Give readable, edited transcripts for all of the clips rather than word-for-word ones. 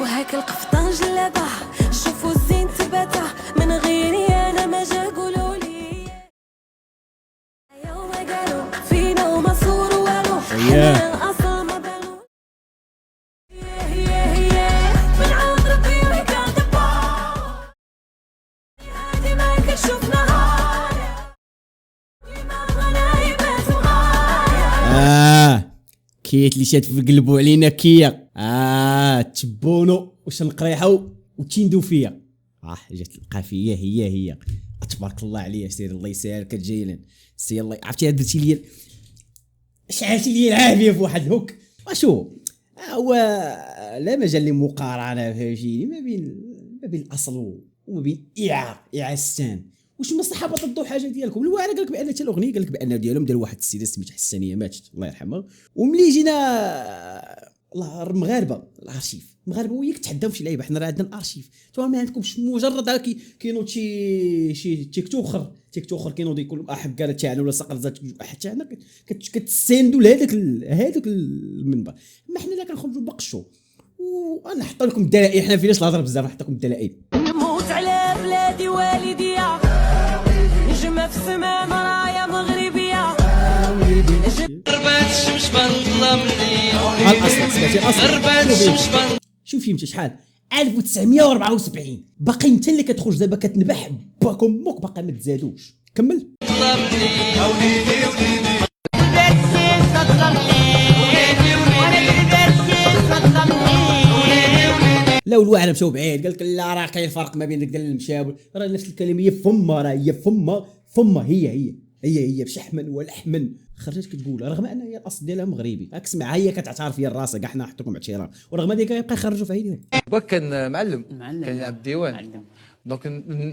وهاك القفطان جلابه شوفوا الزين تباته من غيري انا ما جا قولوا لي يوم قالوا فينا وما صوروا والو حنا اصلا ما بالو هي من عند ربي وكاتب هادي ما كنشوف نهار ما بغانا يبات معايا كيت اللي شات في قلبو علينا كيا تبونو وشنقريحو وتشيندو فيا جات القافيه هي تبارك الله عليا سير الله يسهلك جايلين سي الله عرفتي درتي لي شعلتي لي العافيه في واحد الهوك وشو هو لا مجال للمقارنه فهمتيني ما بين الاصل وما بين اعاستان واش من الصحابه ضدوا حاجه ديالكم الواعر قال لك بان حتى الاغنيه قال لك بان ديالهم دار واحد السيده سميتها حسانيه ماتت الله يرحمها وملي جينا الله المغاربه الارشيف المغاربه وياك تحداو شي لعيبه حنا راه عندنا الارشيف تو ما عندكمش مجرد كينوض شي تيك توخر كينوض يقول حكاره تاعنا ولا سقر ذات حتى حنا كتساندوا لهذاك المنبر ما حنا لا كنخرجوا بقشو ونحط لكم الدلائل حنا فيناش الهضره بزاف نحط لكم الدلائل نموت على بلادي والديا نجمة في السماء مرايا مغربيه ضربات الشمس بنظلمني الاصل سمعتي الاصل شوفي انت شحال 1974 باقي انت اللي كتخرج دابا كتنبح باك امك باقي ما تزادوش كمل لا والواعر مشاو بعيد قال لك لا راه كاين فرق ما بين داك المشاوي راه نفس الكلمه هي فما راه هي فما هي بشحما ولحما خرجت كتقول رغم ان هي الاصل ديالها مغربي راك سمعها هي كتعترف فيها الراس كاع حنا نحطوكم اعتراف ورغم ذلك يبقى يخرجوا في ايديهم باك كان معلم كان يلعب الديوان دونك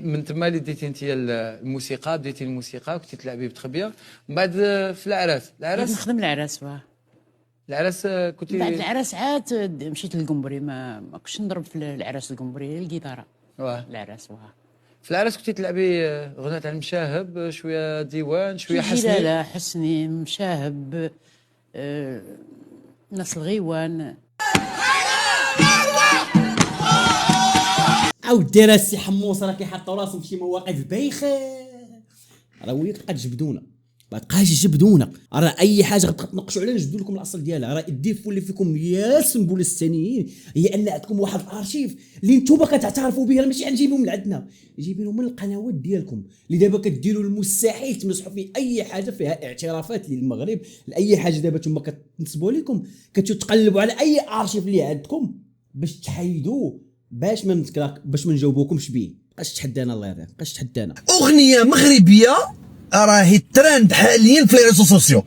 من تما اللي ديتي انت الموسيقى بديتي الموسيقى وكنتي تلعبي بتخبيه من بعد في العراس نخدم العراس العراس كنتي بعد العراس عاد مشيت للقنبري ما كنتش نضرب في العراس القنبري الجيتاره العراس في العراس كنتي تلعبي غنات على المشاهب شويه ديوان شويه حسني لا حسني مشاهب ناس الغيوان او دير السي حموص راه كيحطوا راسهم في شي مواقف بايخه راه وياك تبقى تجبدونا ما تبقاش تجبدونا راه اي حاجه غتبقى تنقشوا عليها نجبدوا لكم الاصل ديالها راه الديفو اللي فيكم يا سنبول الثانيين هي ان عندكم واحد الارشيف اللي نتوما كتعترفوا به ماشي غنجيبوه من عندنا جايبينه من القنوات ديالكم اللي دابا كديروا المستحيل تمسحوا فيه اي حاجه فيها اعترافات للمغرب لاي حاجه دابا نتوما كتنسبوا لكم كتقلبوا على اي ارشيف اللي عندكم باش تحيدوه باش ما نجاوبوكمش به بقاش تحدانا الله يرضيك بقاش تحدانا اغنيه مغربيه راهي الترند حاليا في لي ريزو سوسيو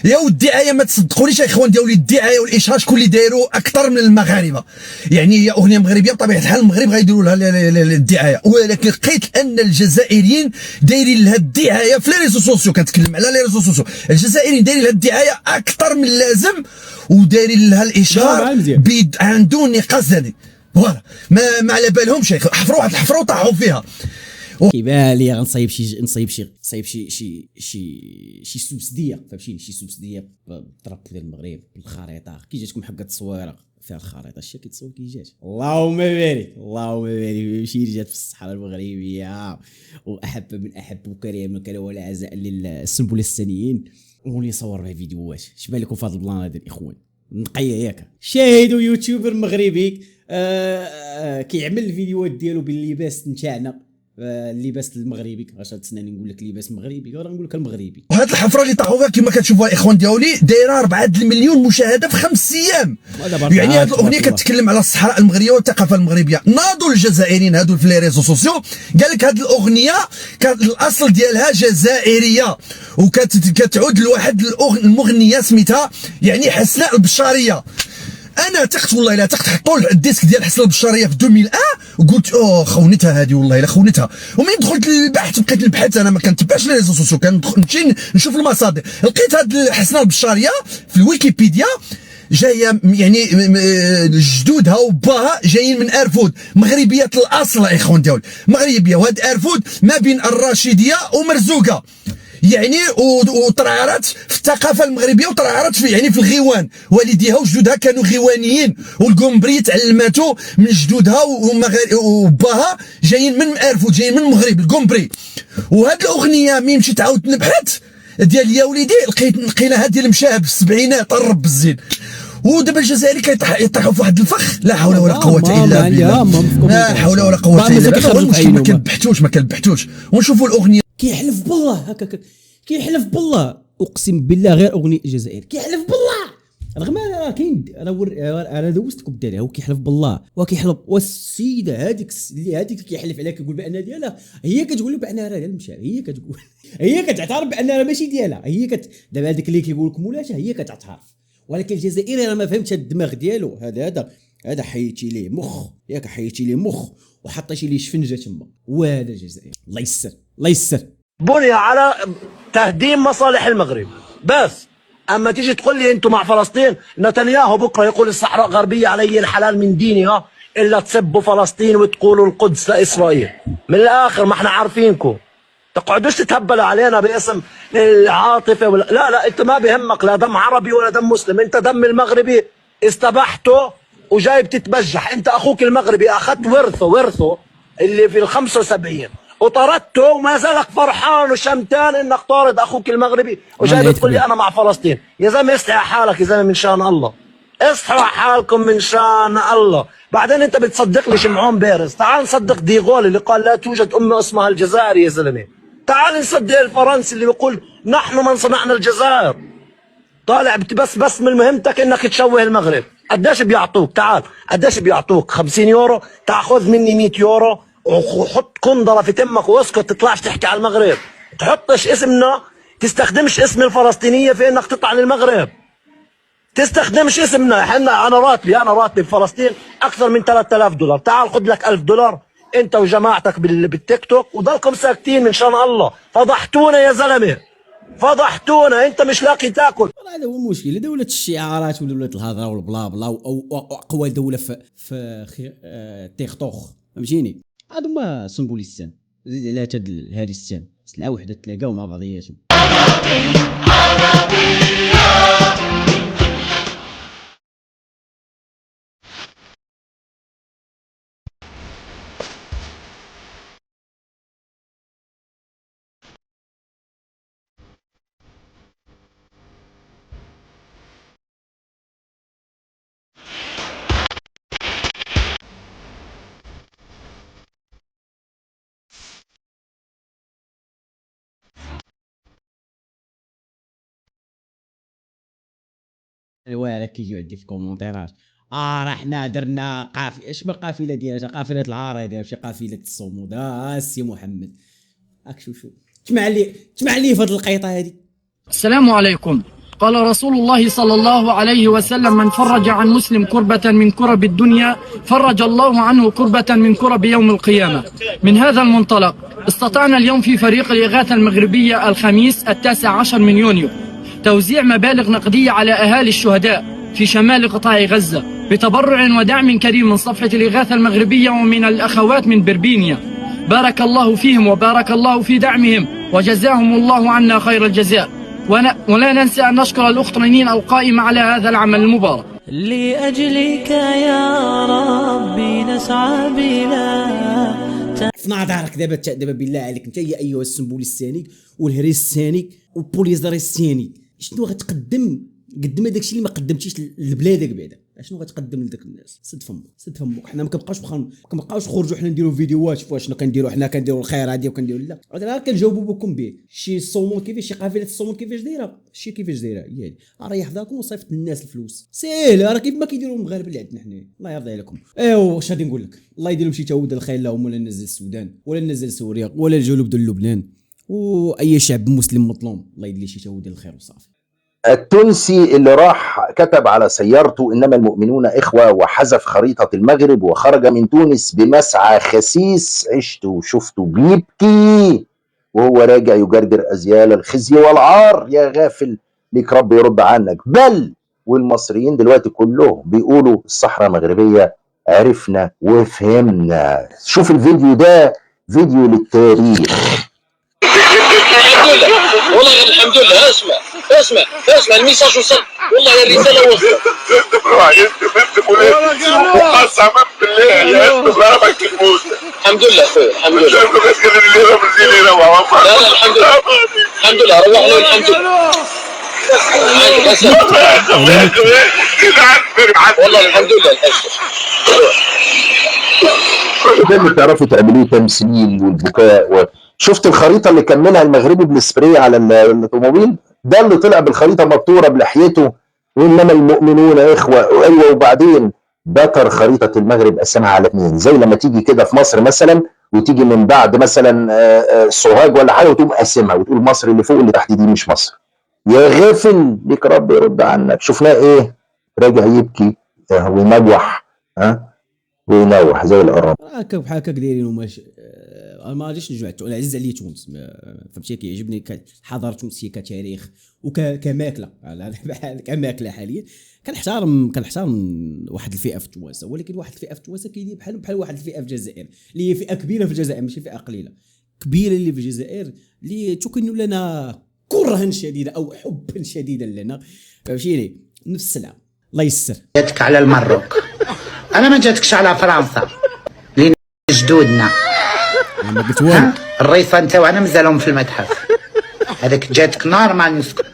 يا الدعايه ما تصدقونيش يا اخوان ديالي الدعايه والاشهار شكون اللي دايروا اكثر من المغاربه يعني هي اغنيه مغربيه بطبيعه الحال المغرب غيديروا لها الدعايه ولكن لقيت ان الجزائريين دايرين لها الدعايه في لي ريزو سوسيو كنتكلم على لي ريزو سوسيو الجزائريين دايرين لها الدعايه اكثر من اللازم ودايرين لها الاشهار عندهم نقاش زادي فوالا ما على بالهمش يا اخي حفروا واحد الحفره وطاحوا فيها كيبان لي غنصايب شي سوبسيديه فهمتيني شي سوبسيديه بالطراب ديال المغرب بالخريطه كي جاتكم حقه التصويره فيها الخريطه الشيء كيتصور كي جات اللهم بارك مشي جات في الصحراء المغربيه واحب من احب وكريم من كان ولا عزاء للسنبل الثانيين ولي صور بها فيديوهات شبان لكم في هذا البلان هذا الاخوان نقيه ياك شاهدوا يوتيوبر مغربي كيعمل الفيديوهات ديالو باللباس نتاعنا اللباس المغربي واش تسناني نقول لك لباس مغربي ولا نقول لك المغربي وهاد الحفره اللي طاحوا فيها كما كتشوفوا الاخوان ديالي دايره 4 مليون مشاهده في 5 ايام يعني هاد الاغنيه كتكلم على الصحراء المغربيه والثقافه المغربيه ناضوا الجزائريين هادو في لي ريزو سوسيو قال لك هاد الاغنيه الاصل ديالها جزائريه وكتعود لواحد المغنيه سميتها يعني حسناء البشاريه انا تقت والله لا تقت حطوا الديسك ديال حسن البشاريه في 2001 وقلت خونتها هذه والله لا خونتها ومن دخلت للبحث بقيت نبحث انا ما كنتبعش لي ريزو سوسيو كنمشي نشوف المصادر لقيت هاد حسن البشاريه في الويكيبيديا جايه يعني جدودها وباها جايين من ارفود مغربيه الاصل يا اخوان ديالي مغربيه وهاد ارفود ما بين الراشيديه ومرزوقه يعني وترعرات في الثقافه المغربيه، وترعرات في يعني في الغيوان. والديها وجدودها كانوا غيوانيين، والقمبري تعلماتو من جدودها وباها جايين من مآرف وجايين من المغرب القمبري. وهاد الاغنيه ملي مشيت عاود نبحث ديال يا وليدي لقيت نقيلها ديال مشاهب في السبعينات الرب بالزين. ودابا الجزائري كيطيحوا في واحد الفخ، لا حول ولا قوه الا بالله، لا حول ولا قوه الا بالله. هو المشكل ما كنبحثوش ونشوفوا الاغنيه. كيحلف بالله هكاك، كيحلف بالله اقسم بالله غير اغنيه الجزائر كيحلف بالله. رغم راه كاين انا دوزتكم بالدليل، هو كيحلف بالله وكيحلف. والسيده هذيك كيحلف عليها كيقول بان ديالها، هي كتقول له بان راه المشى، هي كتقول هي كتعترف بان راه ماشي ديالها، هي دابا هذاك اللي كيقول لكم ولاتها هي كتعترف. ولكن الجزائري انا ما فهمتش الدماغ ديالو. هذا حيتي ليه مخ، ياك حيتي ليه مخ وحطيتي ليه شفنجه تما. وهذا الجزائري الله يسر الله يسر. بني على تهديم مصالح المغرب بس. اما تيجي تقول لي انتم مع فلسطين، نتنياهو بكره يقول الصحراء غربيه علي الحلال من دينها الا تسبوا فلسطين وتقولوا القدس لاسرائيل. من الاخر ما احنا عارفينكم، تقعدوش تتهبلوا علينا باسم العاطفه لا انت ما بيهمك لا دم عربي ولا دم مسلم، انت دم المغربي استبحته وجاي بتتبجح. انت اخوك المغربي اخذت ورثه اللي في ال75 وطردته وما زالك فرحان وشمتان انك طارد اخوك المغربي وجاي بتقول لي انا مع فلسطين. يا زلمه اصحى حالك يا زلمه من شان الله، اصحوا حالكم من شان الله. بعدين انت بتصدق لي شمعون بيرز، تعال نصدق ديغول اللي قال لا توجد امه اسمها الجزائر يا زلمه. تعال نصدق الفرنسي اللي بيقول نحن من صنعنا الجزائر. طالع بس من مهمتك انك تشوه المغرب. قديش بيعطوك؟ تعال قديش بيعطوك؟ 50 يورو؟ تاخذ مني 100 يورو وحط قنضره في تمك واسكت، تطلعش تحكي على المغرب، تحطش اسمنا، تستخدمش اسم الفلسطينيه في انك تطعن المغرب، تستخدمش اسمنا. انا راتبي في فلسطين اكثر من $3000. تعال خذ لك $1000 انت وجماعتك بالتيك توك وضلكم ساكتين من شان الله. فضحتونا يا زلمه، فضحتونا. انت مش لاقي تاكل. هذا هو المشكل، دوله الشعارات ودوله الهضره والبلا بلا او اقوى دوله في تيك توك، فهمتيني؟ هادو ما سمبوليستان، زيد على هاد الهارستان سلعه وحده تلاقاو مع بعضياتهم. الوالد كيجيو عندي في كومونتيرات راه حنا درنا قافله، اش بالقافله ديالها؟ قافله العارضه ماشي قافله الصمود. السي محمد راك شوف تسمع لي في هاد القيطه هادي. السلام عليكم. قال رسول الله صلى الله عليه وسلم: من فرج عن مسلم كربة من كرب الدنيا فرج الله عنه كربة من كرب يوم القيامة. من هذا المنطلق استطعنا اليوم في فريق الإغاثة المغربية الخميس 19 من يونيو توزيع مبالغ نقدية على أهالي الشهداء في شمال قطاع غزة بتبرع ودعم كريم من صفحة الإغاثة المغربية ومن الأخوات من بربينيا. بارك الله فيهم وبارك الله في دعمهم وجزاهم الله عنا خير الجزاء. ولا ننسى أن نشكر الأخت رنين القائمة على هذا العمل المبارك. لأجلك يا ربي نسعى بلا في نظرك دابا بالله عليك انت يا ايها السنبول الثاني والهريس الثاني والبوليزر الثاني، شنو غتقدم قدام هذاك الشيء اللي ما قدمتيش لبلادك بعدا؟ شنو غتقدم لذاك الناس؟ سد فمك. حنا ما كنبقاوش نخرجوا حنا نديروا فيديوهات شنو كنديروا حنا، كنديروا الخير هادي وكنديروا لا، راه كنجاوبوا بكم به. شي الصومون كيفاش، شي قافله الصومون كيفاش دايره، شي كيفاش دايره هي هادي. ريح ذاكم وصيفط للناس الفلوس ساهل، راه كيف ما كيديروا المغاربه اللي عندنا حنا. الله يرضي عليكم. ايوا واش غادي نقول لك، الله يدير لهم شي تعود الخير لهم، ولا ننزل السودان ولا ننزل سوريا ولا الجنوب ديال لبنان، واي شعب مسلم مظلوم الله يدير ليه شي تعود الخير وصافي. التونسي اللي راح كتب على سيارته إنما المؤمنون إخوة وحذف خريطة المغرب وخرج من تونس بمسعى خسيس، عشت وشفت بيبكي وهو راجع يجرجر أزيال الخزي والعار. يا غافل ليك رب يرد عنك. بل والمصريين دلوقتي كلهم بيقولوا الصحراء المغربية عرفنا وفهمنا. شوف الفيديو ده، فيديو للتاريخ. والله غير الحمد لله. اسمع الميساج وصل، والله الرساله وصلت. قسما بالله يا ضربك الموت. الحمد لله خويا الحمد لله. لا الحمد لله روحنا الحمد لله. والله الحمد لله. ده اللي بتعرفوا تعملوه، تمثيل والبكاء شفت الخريطه اللي كملها المغربي بالسبراي على الاوتوموبيل؟ ده اللي طلع بالخريطه مبتوره بلحيته، وانما المؤمنون اخوه. ايوه، وبعدين ذكر خريطه المغرب قسمها على 2، زي لما تيجي كده في مصر مثلا وتيجي من بعد مثلا سوهاج ولا حاجه وتقوم قاسمها وتقول مصر اللي فوق اللي تحت دي مش مصر. يا غافل ليك رب يرد عنك. شفناه ايه؟ راجع يبكي وينوح وينوح زي القرب. هكا بحال هكاك دايرين وماش. انا ما غاديش نجوع، انا عزيز عليا تونس فهمتي، كيعجبني الحضاره التونسيه كتاريخ وكماكله كماكله حاليا. كنحترم واحد الفئه في التوانسه، ولكن واحد الفئه في التوانسه كيدير بحال واحد الفئه في الجزائر اللي هي فئه كبيره في الجزائر، ماشي فئه قليله كبيره اللي في الجزائر اللي تكن لنا كرها شديدا او حبا شديدا لنا، فهمتيني؟ نفس السلام. الله يسر. جاتك على المروك، انا ما جاتكش على فرنسا لين جدودنا. ما قلت والو. الريفه نتاعنا مازالهم في المتحف، هذاك جاتك نورمال نسكت،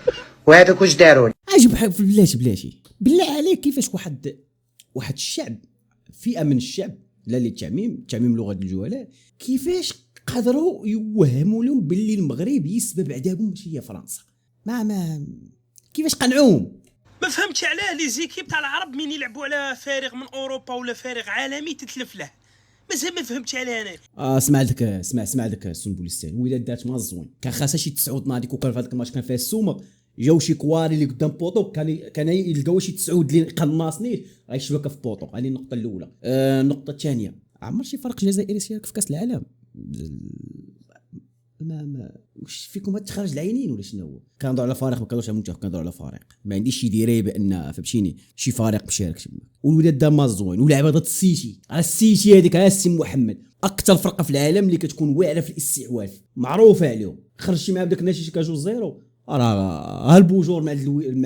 وهذاك واش داروا؟ بحال بلاتي بالله عليك، كيفاش واحد الشعب، فئه من الشعب، لا للتعميم لغه الجهلاء، كيفاش قدروا يوهموا لهم باللي المغرب هي سبب عذابهم ماشي هي فرنسا؟ ما كيفاش قنعوهم؟ ما فهمتش علاه لي زيكيب تاع العرب مين يلعبوا على فارغ من اوروبا ولا فارغ عالمي تتلف له، مازال ما فهمتش علاه انا. اسمع داك السنبولستان ولاد دارت ما زوين، كان خاصها شي 9 ناضيك، وكان في هذاك الماتش كان فيه السومه، جاو شي كواري اللي قدام بوطو، كان يلقاو شي 9 اللي قناصنين غيشبكها في بوطو. هذه النقطه الاولى. النقطه الثانيه، عمر شي فرق جزائري سيرك في كاس العالم؟ ما واش فيكم تخرج العينين ولا شنو هو؟ كنهضروا على فريق، ما كنهضروش على منتخب، كنهضروا على فريق. ما عنديش شي ديري بان فهمتيني شي فريق مشارك تما. والولاد دا مازوين ولعب ضد السيتي، على السيتي هذيك، على السي محمد، اكثر فرقه في العالم اللي كتكون واعره في الاستحواذ، معروفه عليهم. خرجتي مع بداك النتيجه كجوج زيرو، راه البوجور مع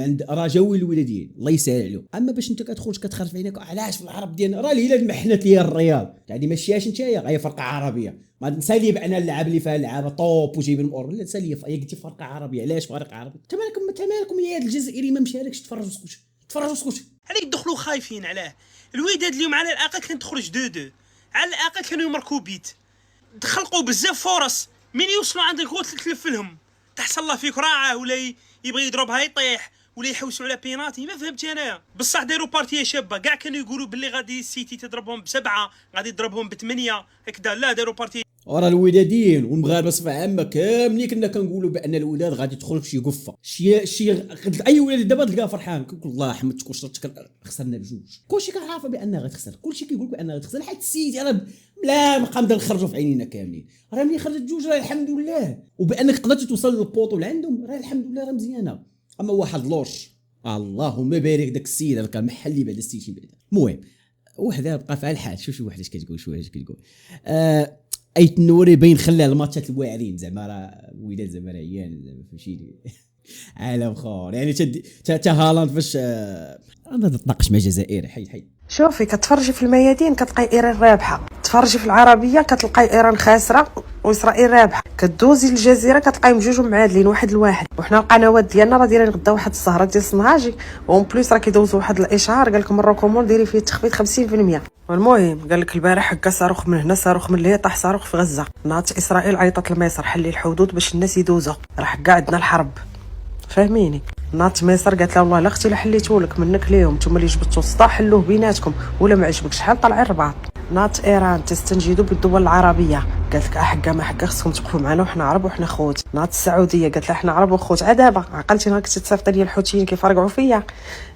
عند راه جاوي الولادين الله يسهل عليهم. اما باش انت كتخرج كتخرج في عينك علاش في العرب ديالنا، راه الهلال محنت ليا الرياض، يعني ماشياش نتايا هي فرقه عربيه. ما نسى لي بان اللعاب اللي فيها لعابه طوب وجايبين الاور، لا نسى لي قلتي فرقه عربيه، علاش فريق عربي؟ انت مالكم يا الجزائري ما مشاركش، تفرجوا اسكت. على يدخلوا خايفين علاه. الوداد اليوم على الاقل كان تخرج 2-2، على الاقل كانوا يمركوا بيت، تخلقوا بزاف فرص، مين يوصلوا عند الكوت تلف لهم، تحصل الله فيك راعه ولا يبغي يضربها يطيح ولا يحوسوا على بيناتي. ما فهمتش انايا. بصح داروا بارتيه شابه، كاع كانوا يقولوا باللي غادي السيتي تضربهم ب7 غادي تضربهم ب8 هكذا، لا داروا بارتيه. وراه الوداديين والمغاربه بصفه عامه كاملين كنا كنقولوا بان الوداد غادي تدخل في شي قفه، شي اي ولاد دابا تلقاه فرحان كيقول الله حمدتك وشرتك، خسرنا بجوج. كلشي كنعرف بانها غتخسر، كلشي كيقول بانها غتخسر، حيت السيتي راه لا بقى نبدا نخرجوا في عينينا كاملين. راه ملي خرجت جوج راه الحمد لله، وبانك قدرتي توصل للبوطو اللي عندهم راه الحمد لله راه مزيانه. اما واحد لوش اللهم بارك داك السيد هذاك محلي بعد السيتي بعد. المهم وحده بقى فيها الحال. شوف واحد اش كتقول ايت النوري باين خلى الماتشات الواعرين، زعما راه ولاد زعما راه عيان زعما فهمتيني عالم اخر. يعني تا هالاند فاش انا نتناقش مع جزائري حي شوفي كتفرجي في الميادين كتلقاي ايران رابحه، تفرجي في العربيه كتلقاي ايران خاسره واسرائيل رابحه، كدوزي للجزيره كتلقايهم جوجهم معادلين 1-1. وحنا القنوات ديالنا راه دايرين غدا واحد السهره ديال الصنهاجي، وون بليس راه كيدوزوا واحد الاشهار قال لكم الروكومون ديري فيه تخفيض 50%. المهم قال لك البارح هكا صاروخ من هنا صاروخ من اللي طاح صاروخ في غزه، ناضت اسرائيل عيطت لمصر حلي الحدود باش الناس يدوزوا، راه كاع عندنا الحرب فاهميني. ناضت مصر قالت لها والله لا اختي لا حليتولك منك ليهم، نتوما اللي جبتوا السطا حلوه بيناتكم ولا ما عجبكش شحال طلع الرباط. ناضت ايران تستنجد بالدول العربيه قالت لك حكا ما حكا خصكم تقفوا معنا وحنا عرب وحنا خوت. ناضت السعوديه قالت لها حنا عرب وخوت، دابا عقلتي انا كنت تصيفط لي الحوثيين كيفرقعوا فيا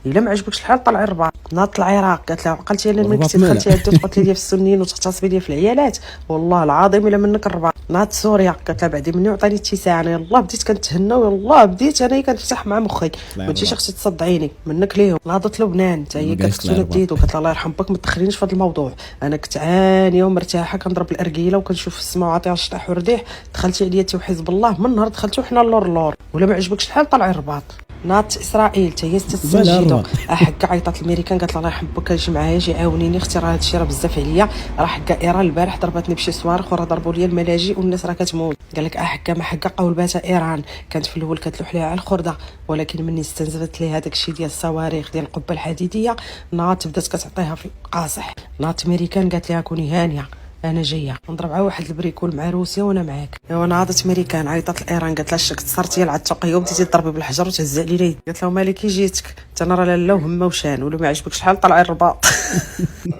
الا ما عجبكش شحال طلع الرباط. ناضت العراق قالت لها عقلتي انا من كنتي دخلتي عندو تقتلي لي في السنين وتغتصبي لي في العيالات، والله العظيم الا منك الرباط. ناض سوريا قالت لها بعدي مني وعطيني اتساع. انا يلاه بديت كنتهنى ويلاه بديت انايا كنفتح مع مخي ما تجيش اختي تصدعيني منك ليهم. ناضت لبنان حتى هي كتفتونا الديد وقالت لها الله يرحم باك ما تدخلينيش في هذا الموضوع. انا كنت عانيه ومرتاحه كنضرب الارجيله وكنشوف السما وعطيها الشطح ورديح. دخلتي عليا انت وحزب الله من نهار دخلتو حنا اللور ولا ما عجبكش الحال طلعي الرباط. ناضت اسرائيل حتى هي تستنجدو حكا عيطات الامريكان قالت الله يرحم باك اجي معايا جي عاونيني اختي راه هادشي راه بزاف عليا. راه حكا ايران البارح ضربتني بشي صواريخ وراه ضربوا لي الملاجئ والناس راه كتموت. قال لك حكا ما حكا قولباتها ايران كانت في الاول كتلوح ليها على الخرده ولكن مني استنزفت ليها هذاك الشيء ديال الصواريخ ديال القبه الحديديه ناضت بدات كتعطيها في القاصح. ناضت امريكان قالت لها كوني هانيه انا جايه نضرب على واحد البريكول مع روسيا وانا معاك. ايوا ناضت امريكان عيطات لايران قالت لها شك تصرتي على التقيه وبديتي تضربي بالحجر وتهز علي اليد. قالت لها مالك كي جيتك حتى انا راه لاله وهمه وشان ولا ما عجبكش شحال طلعي الرباط.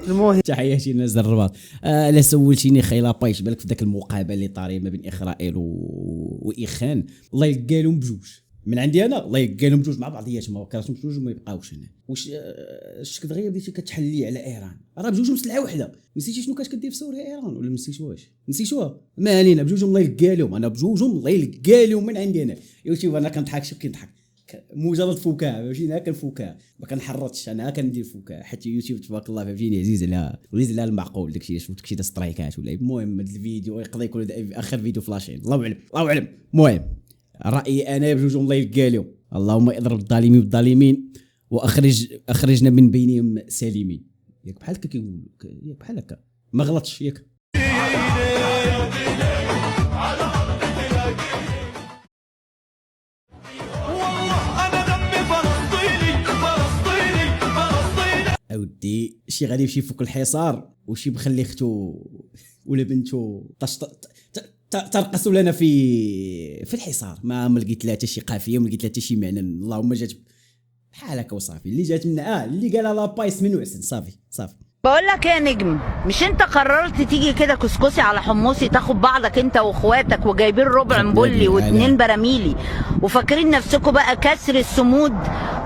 المهم تحياتي للناس الرباط. لا سولتيني خايله بايش بالك في ذاك المقابله اللي طاري ما بين اسرائيل وايخان الله يلقى لهم بجوج من عندي انا الله يلقى لهم بجوج مع بعضياتهم ما وكراتهم بجوج وما يبقاوش هنا. واش الشك دغيا بديتي كتحلي على ايران راه بجوجهم سلعه وحده. نسيتي شنو كانت كدير في سوريا ايران ولا نسيتوهاش؟ نسيتوها ما علينا بجوجهم الله يلقى لهم. انا بجوجهم الله يلقى لهم من عندي انا. شوف انا كنضحك شوف كنضحك مجرد فكاهه فهمتيني هكا الفكاهه ما كنحرطش انا كندير فكاهه حتى يوتيوب تبارك الله فهمتيني عزيز على المعقول داكشي شفتك شي سترايكات ولا المهم هذا الفيديو يقدر يكون اخر فيديو فلاشين الله اعلم الله اعلم. المهم رايي انا بجوجهم الله يلقى لهم. اللهم اضرب الظالمين بالظالمين واخرجنا من بينهم سالمين. ياك بحال هكا كيقول ياك بحال هكا ما غلطش ياك. اودي شي غادي يمشي يفك الحصار وشي مخلي اختو ولا بنتو ترقصوا لنا في الحصار ما لقيت لها حتى شي قافيه وما لقيت لها حتى شي معنى. اللهم جات بحال هكا وصافي اللي جات من اللي قالها لا بايس منو عسل صافي. بقول لك يا نجم مش انت قررت تيجي كده كسكسي على حمصي تاخد بعضك انت واخواتك وجايبين ربع مبلي واتنين براميلي وفاكرين نفسكم بقى كسر السمود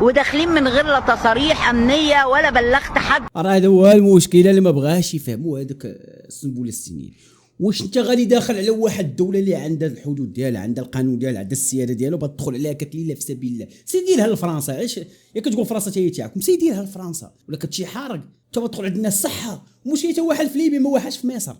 وداخلين من غير لا تصاريح امنيه ولا بلغت حد. راه هذا هو المشكله اللي ما بغاش يفهموا هذاك السنبول السنين. واش انت غادي داخل على واحد الدوله اللي عندها الحدود ديالها عندها القانون ديالها عندها السياده ديالها وبتدخل عليها كتليلها في سبيل الله. سيديرها لفرنسا علاش يا كتقول فرنسا هي تاعكم سيديرها لفرنسا ولا كتشي حارق انت بتدخل عندنا الصحه مش حتى واحد في ليبيا ما واحدش في مصر.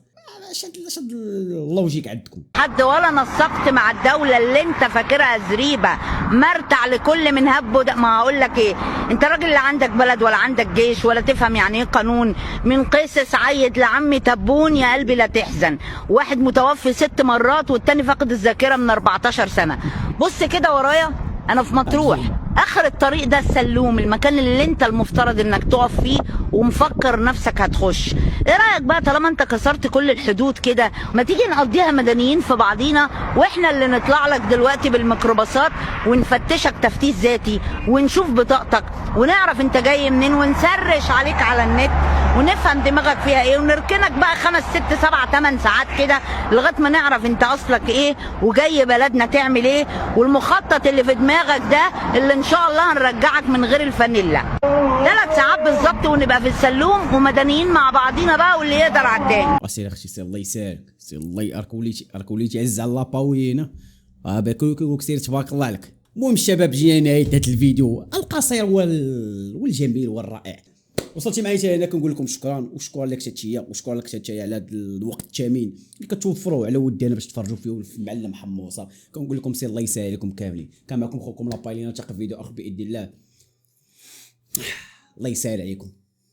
شد اللوجيك عندكم حد ولا نسقت مع الدوله اللي انت فاكرها زريبه مرتع لكل من هب ما هقول لك ايه انت راجل لا عندك بلد ولا عندك جيش ولا تفهم يعني ايه قانون. من قيس عيد لعمي تبون يا قلبي لا تحزن. واحد متوفي 6 مرات والتاني فاقد الذاكره من 14 سنه. بص كده ورايا انا في مطروح اخر الطريق ده السلوم المكان اللي انت المفترض انك تقف فيه ومفكر نفسك هتخش. ايه رايك بقى طالما انت كسرت كل الحدود كده ما تيجي نقضيها مدنيين في بعضينا واحنا اللي نطلع لك دلوقتي بالميكروباصات ونفتشك تفتيش ذاتي ونشوف بطاقتك ونعرف انت جاي منين ونسرش عليك على النت ونفهم دماغك فيها ايه ونركنك بقى 5 6 7 8 ساعات كده لغايه ما نعرف انت اصلك ايه وجاي بلدنا تعمل ايه والمخطط اللي في دماغك ده اللي ان شاء الله هنرجعك من غير الفانيلا. 3 ساعات بالظبط ونبقى في السلوم ومدنيين مع بعضينا بقى واللي يقدر على التاني. سير اختي سير الله يسالك سير الله اركوليتي عز على لاباوينا باكلوك كثير تبارك الله عليك. المهم الشباب جينا نهايه هذا الفيديو القصير والجميل والرائع. وصلتي معايا هنا كنقول لكم شكرا وشكرا لك تاتشيا وشكرا لك تاتشيا على هذا الوقت الثمين اللي كتوفروه على ودينا باش تفرجوا فيه في المعلم حموصه. كنقول لكم سير الله يسهل لكم كاملين. كان معكم خوكم لابايلينا تلقى في فيديو اخر باذن الله. الله يسهل عليكم.